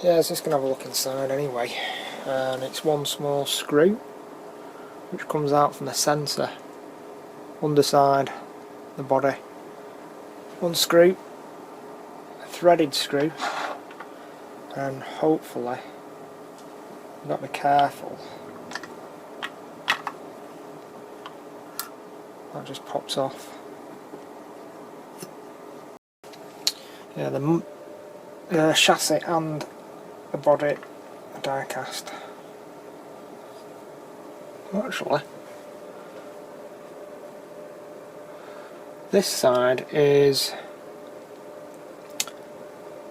Yeah, I was just going to have a look inside anyway. And it's one small screw which comes out from the sensor underside the body. One screw, a threaded screw, and hopefully you've got to be careful. That just pops off. Yeah, the chassis and the body are die cast. Actually, this side is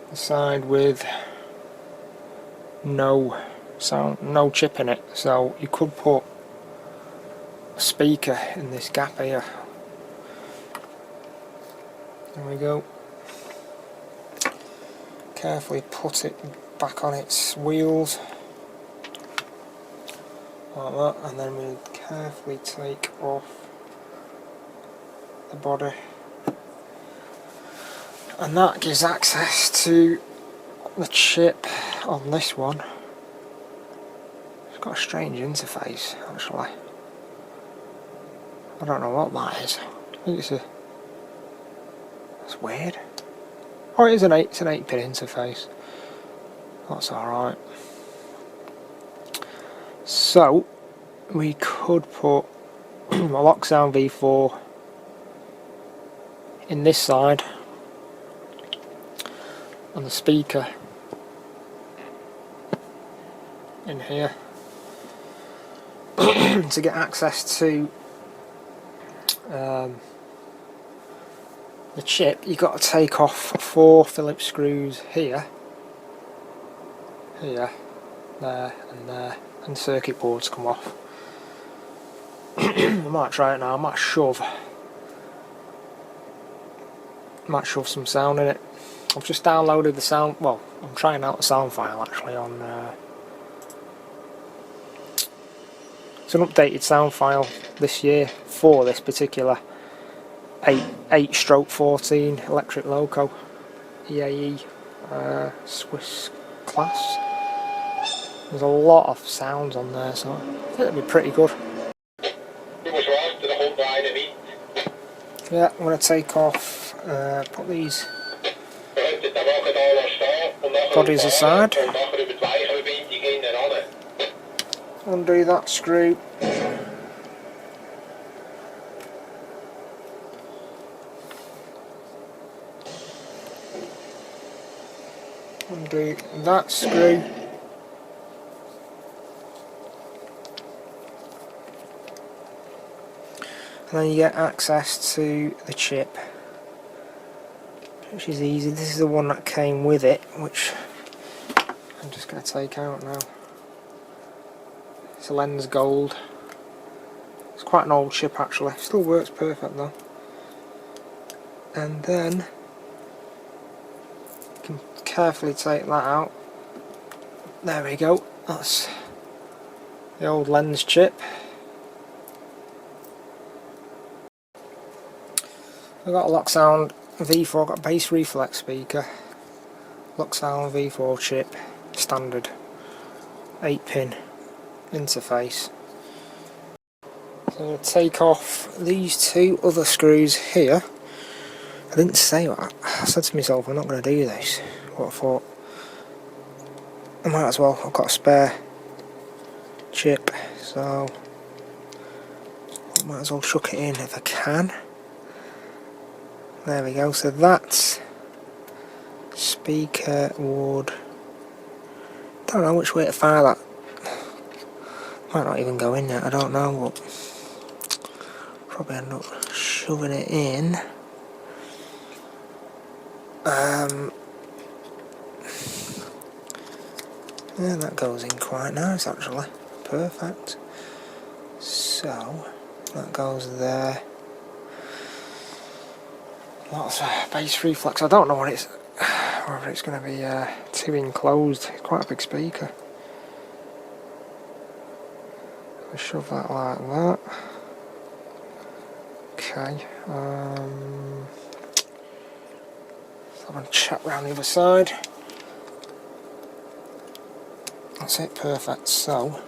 the side with no sound, no chip in it, so you could put a speaker in this gap here. There we go. Carefully put it back on its wheels like that, and then we carefully take off the body, and that gives access to the chip on this one. It's got a strange interface actually. I don't know what that is. I think it's weird. Oh, it's an 8-pin interface. That's alright. So we could put a Locksound V4 in this side and the speaker in here to get access to the chip. You've got to take off 4 Phillips screws here, there and there, and circuit boards come off. I might try it now. I might shove some sound in it. I've just downloaded the sound, well, I'm trying out the sound file actually on it's an updated sound file this year for this particular 8/14 electric loco EAE Swiss class. There's a lot of sounds on there, so I think it'll be pretty good. Yeah, I'm going to take off, put these bodies aside, undo that screw, undo that screw, and then you get access to the chip, which is easy. This is the one that came with it, which I'm just going to take out now. It's a lens gold. It's quite an old chip actually, still works perfect though. And then you can carefully take that out. There we go, that's the old lens chip. I've got a Locksound V4, got a bass reflex speaker, Locksound V4 chip, standard 8-pin interface. So I'm going to take off these 2 other screws here. I didn't say what I said to myself, I'm not going to do this. What I thought, I might as well, I've got a spare chip, so I might as well chuck it in if I can. There we go, so that speaker would, don't know which way to fire that, might not even go in there, I don't know, but probably end up shoving it in. Yeah, that goes in quite nice actually, perfect. So that goes there. Lots of bass reflex. I don't know what it's, whether it's going to be too enclosed. It's quite a big speaker. I'll shove that like that. Okay. I'm going to check round the other side. That's it, perfect. So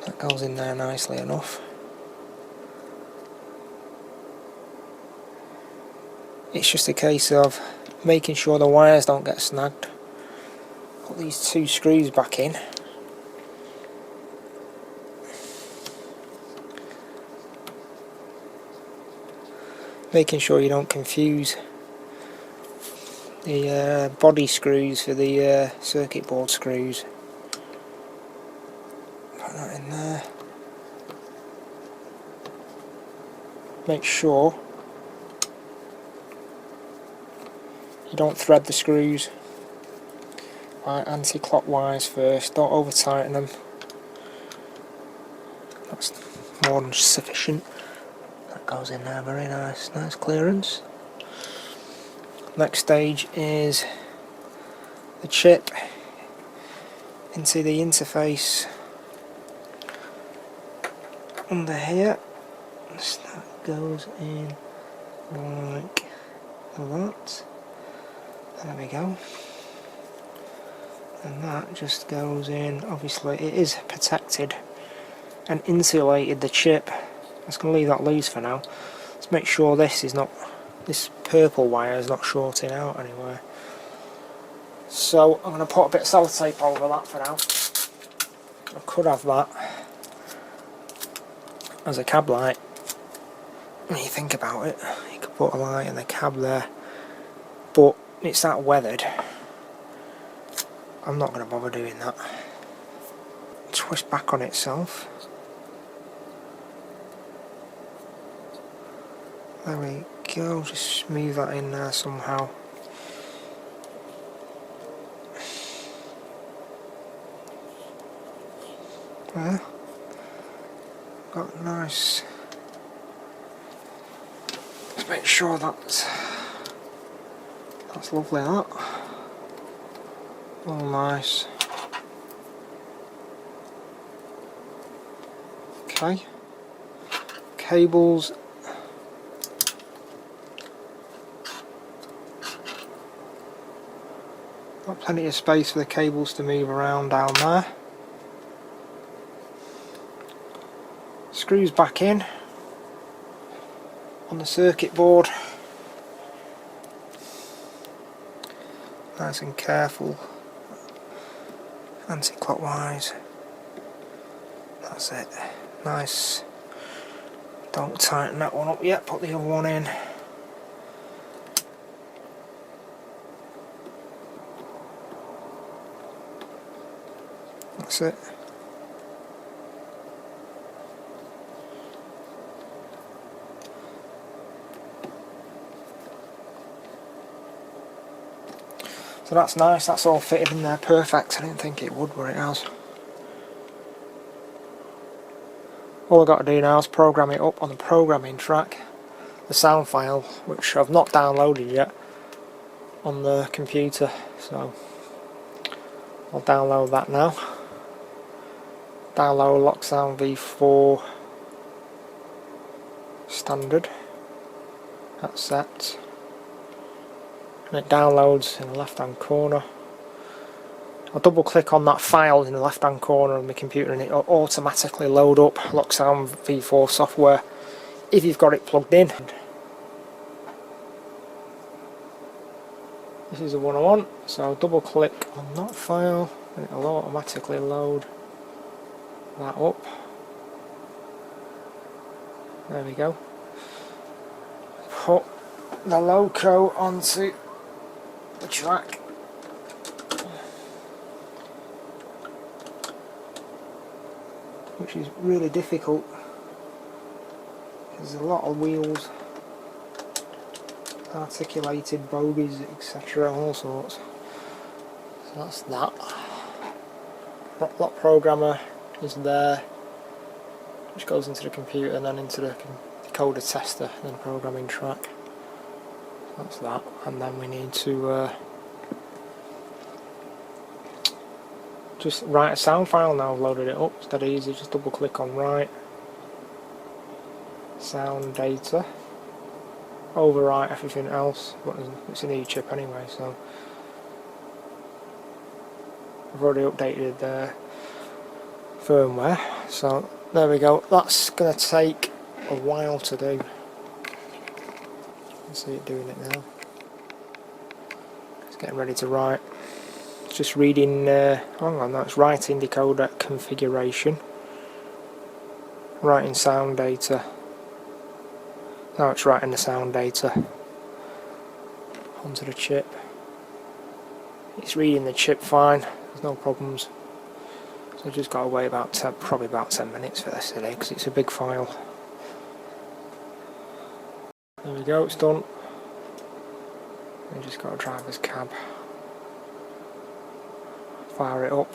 that goes in there nicely enough. It's just a case of making sure the wires don't get snagged. Put these 2 screws back in. Making sure you don't confuse the body screws for the circuit board screws. Put that in there. Make sure you don't thread the screws. Right, anti-clockwise first, don't over tighten them. That's more than sufficient. That goes in there, very nice, nice clearance. Next stage is the chip into the interface under here. So that goes in like that. There we go. And that just goes in. Obviously it is protected and insulated, the chip. I'm just going to leave that loose for now. Let's make sure this purple wire is not shorting out anywhere. So I'm going to put a bit of sellotape over that for now. I could have that as a cab light. When you think about it, you could put a light in the cab there, but it's that weathered. I'm not going to bother doing that. Twist back on itself. There we go, just smooth that in there somehow. There. Got nice. Let's make sure that's lovely, that. All nice. Okay. Cables. Got plenty of space for the cables to move around down there. Screws back in on the circuit board. Nice and careful. Anti-clockwise. That's it. Nice. Don't tighten that one up yet, put the other one in. That's it. So that's nice, that's all fitted in there perfect. I didn't think it would, but it has. All I've got to do now is program it up on the programming track, the sound file, which I've not downloaded yet on the computer, so I'll download that now. Download Locksound V4 standard. That's set. And it downloads in the left hand corner. I'll double click on that file in the left hand corner of my computer and it'll automatically load up Locksound V4 software if you've got it plugged in. This is the one I want, so I'll double click on that file and it'll automatically load that up. There we go. Put the loco onto the track. Which is really difficult. There's a lot of wheels, articulated bogies, etc., all sorts. So that's that. Lot programmer is there, which goes into the computer and then into the decoder tester, and then programming track. That's that, and then we need to just write a sound file. Now I've loaded it up, it's dead easy, just double click on write, sound data, overwrite everything else, but it's an E chip anyway, so I've already updated the firmware, so there we go. That's going to take a while to do. See it doing it now. It's getting ready to write. It's just reading, hang on, that's writing decoder configuration. Writing sound data. Now it's writing the sound data onto the chip. It's reading the chip fine, there's no problems. So I've just got to wait probably about 10 minutes for this today because it's a big file. There we go, it's done. I've just got a driver's cab. Fire it up.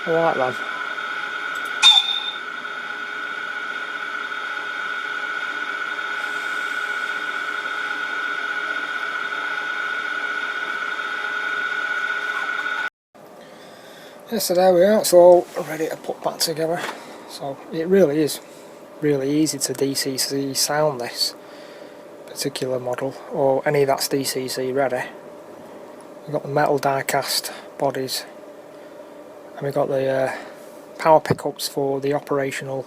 I like that. Yeah, so there we are, it's all ready to put back together. So it really is really easy to DCC sound this particular model, or any that's DCC ready. We've got the metal die cast bodies, and we've got the power pickups for the operational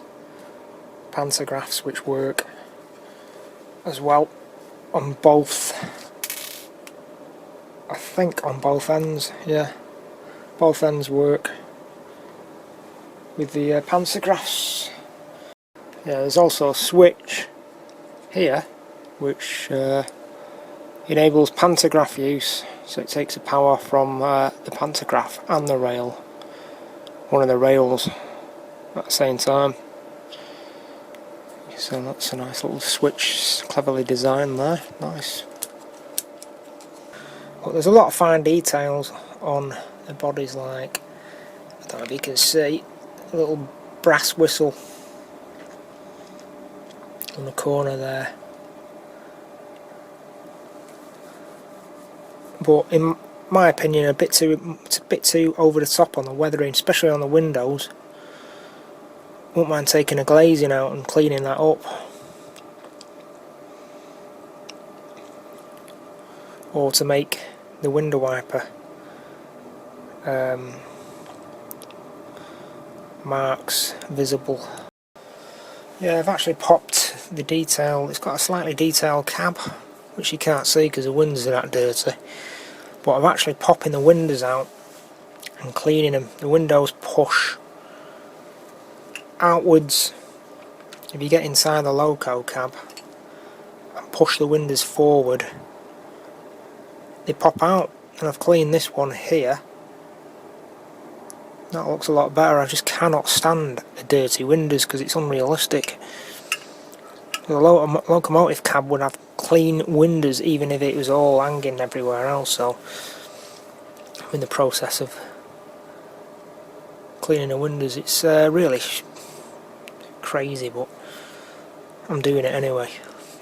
pantographs, which work as well on both, I think on both ends, yeah, both ends work with the pantographs. Yeah, there's also a switch here which enables pantograph use, so it takes the power from the pantograph and the rail, one of the rails at the same time. So that's a nice little switch, cleverly designed there, nice. But there's a lot of fine details on the bodies, like, I don't know if you can see, a little brass whistle on the corner there. But in my opinion, it's a bit too over the top on the weathering, especially on the windows. Wouldn't mind taking a glazing out and cleaning that up, or to make the window wiper marks visible. Yeah, I've actually popped the detail. It's got a slightly detailed cab, which you can't see because the windows are that dirty. But I'm actually popping the windows out and cleaning them. The windows push outwards. If you get inside the loco cab and push the windows forward, they pop out. And I've cleaned this one here. That looks a lot better. I just cannot stand the dirty windows because it's unrealistic. The locomotive cab would have clean windows even if it was all hanging everywhere else, so I'm in the process of cleaning the windows. It's really crazy, but I'm doing it anyway.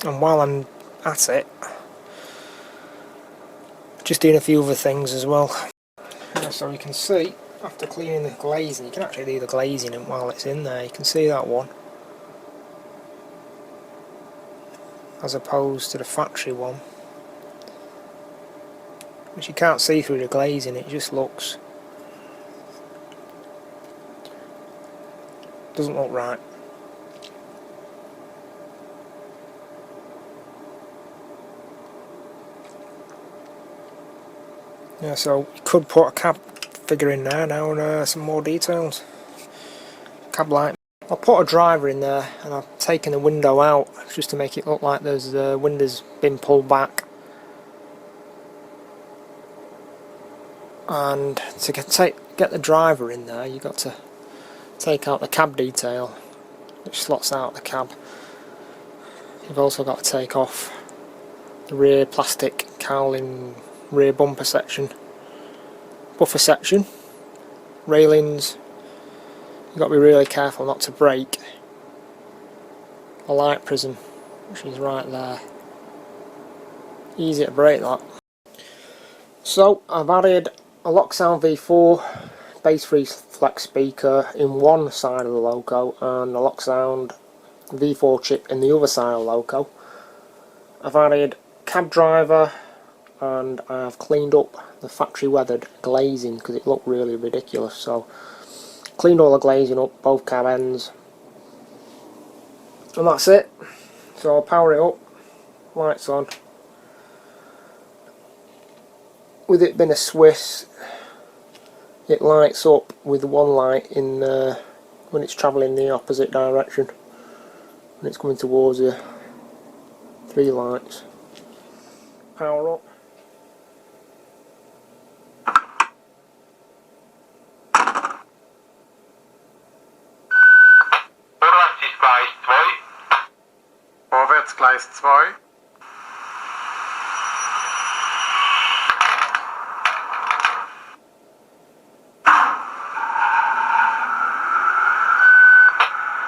And while I'm at it, just doing a few other things as well. Yeah, so you can see, after cleaning the glazing, you can actually do the glazing while it's in there. You can see that one, as opposed to the factory one, which you can't see through the glazing. It just looks, doesn't look right. Yeah, so you could put a cab figure in there now and some more details. Cab light. I'll put a driver in there, and I've taken the window out just to make it look like there's the window's been pulled back. And to get the driver in there, you've got to take out the cab detail, which slots out the cab. You've also got to take off the rear plastic cowling rear bumper section, buffer section, railings. You've got to be really careful not to break a light prism, which is right there. Easy to break that. So I've added a Locksound V4 bass reflex speaker in one side of the loco and a Locksound V4 chip in the other side of the loco. I've added cab driver and I've cleaned up the factory weathered glazing because it looked really ridiculous. So cleaned all the glazing up, both cab ends, and that's it. So I'll power it up, lights on. With it being a Swiss, it lights up with one light in when it's travelling the opposite direction. When it's coming towards you, 3 lights. Power up. Vorwärts Gleis 2.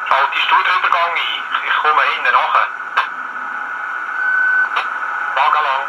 Schaltest du den Übergang ein? Ich komme hinten nachher. Wagen lang.